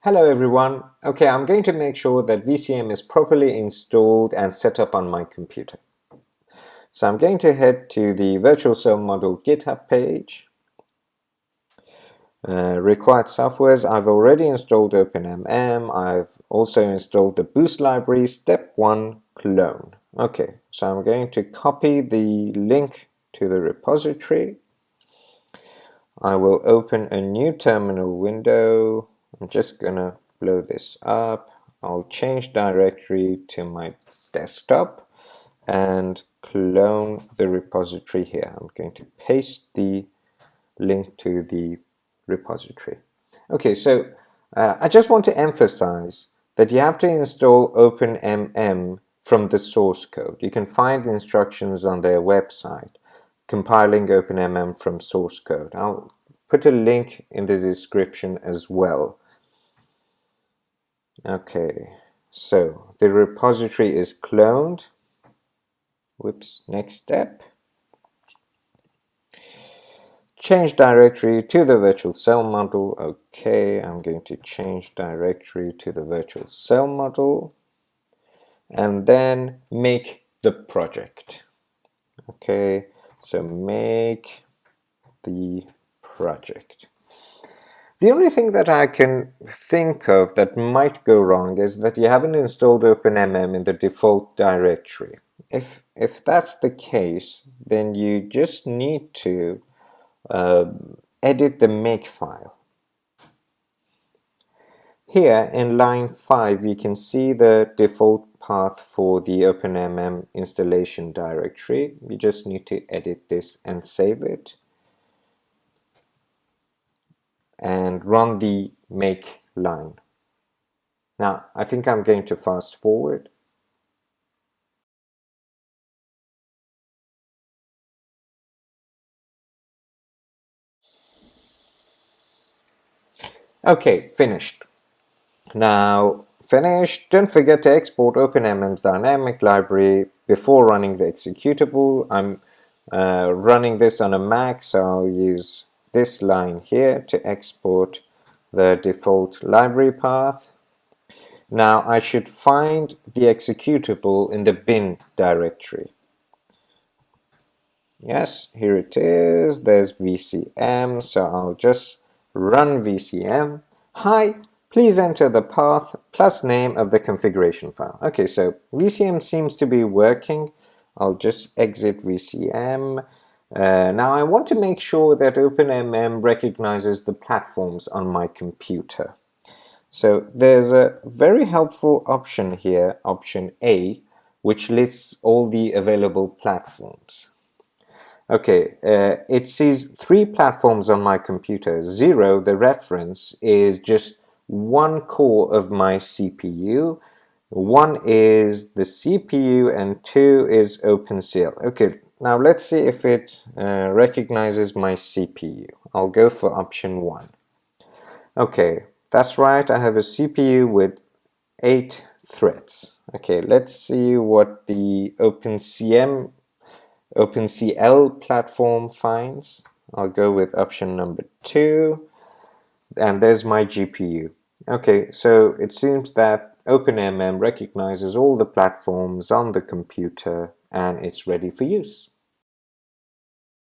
Hello everyone. Okay, I'm going to make sure that VCM is properly installed and set up on my computer. So I'm going to head to the Virtual Cell Model GitHub page. Required softwares, I've already installed openmm. I've also installed the Boost library, step 1, clone. Okay, so I'm going to copy the link to the repository. I will open a new terminal window. I'm just gonna blow this up. I'll change directory to my desktop and clone the repository here. I'm going to paste the link to the repository. Okay, so I just want to emphasize that you have to install openmm from the source code. You can find instructions on their website compiling openmm from source code. I'll put a link in the description as well. Okay, so the repository is cloned. Whoops, next step. Change directory to the virtual cell model. Okay, I'm going to change directory to the virtual cell model and then make the project. Okay, so make the project. The only thing that I can think of that might go wrong is that you haven't installed openmm in the default directory. If that's the case, then you just need to edit the make file. Here in line 5 you can see the default path for the openmm installation directory. You just need to edit this and save it and run the make line. Now I think I'm going to fast forward. Okay, finished. Now finished, don't forget to export openmm's dynamic library before running the executable. I'm running this on a Mac, so I'll use this line here to export the default library path. Now I should find the executable in the bin directory. Yes, here it is. There's VCM, so I'll just run VCM. Hi, please enter the path plus name of the configuration file. Okay, so VCM seems to be working. I'll just exit VCM. Now I want to make sure that openmm recognizes the platforms on my computer. So there's a very helpful option here, option A, which lists all the available platforms. Okay, it sees 3 platforms on my computer. 0, the reference, is just one core of my CPU. 1 is the CPU and 2 is OpenCL. Okay, now let's see if it recognizes my CPU. I'll go for option 1. Okay, that's right, I have a CPU with 8 threads. Okay, let's see what the OpenCL platform finds. I'll go with option number 2, and there's my GPU. Okay, so it seems that openmm recognizes all the platforms on the computer and it's ready for use.